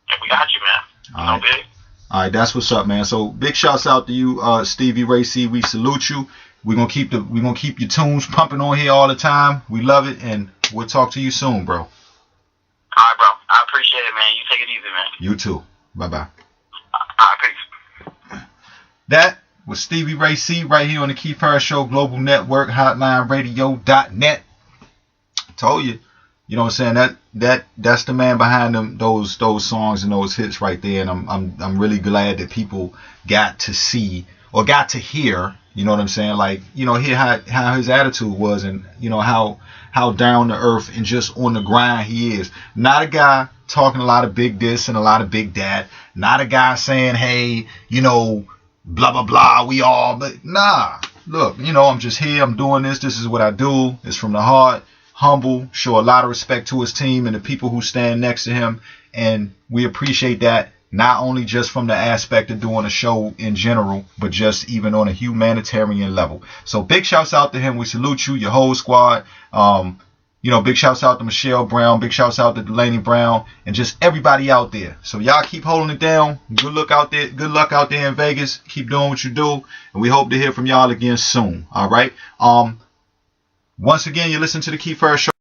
Yeah, we got you, man. All right. All right, that's what's up, man. So big shouts out to you, Stevie Ray C. We salute you. We're gonna keep your tunes pumping on here all the time. We love it, and we'll talk to you soon, bro. All right, bro. I appreciate it, man. You take it easy, man. You too. Bye bye. All right, peace. That was Stevie Ray C. right here on the Keith Harris Show Global Network, HotlineRadio.net. Told you. You know what I'm saying? That's the man behind those songs and those hits right there. And I'm really glad that people got to see or got to hear, you know what I'm saying? Like, you know, hear how his attitude was, and you know how down to earth and just on the grind he is. Not a guy talking a lot of big this and a lot of big that. Not a guy saying, hey, you know, blah blah blah, we all, but nah. Look, you know, I'm just here, I'm doing this is what I do. It's from the heart. Humble, show a lot of respect to his team and the people who stand next to him, and we appreciate that, not only just from the aspect of doing a show in general, but just even on a humanitarian level. So big shouts out to him. We salute you, your whole squad. You know, big shouts out to Michelle Brown, big shouts out to Delaney Brown, and just everybody out there. So y'all keep holding it down. Good luck out there in Vegas. Keep doing what you do, and we hope to hear from y'all again soon. All right. Once again, you listen to the Keith Harris Show.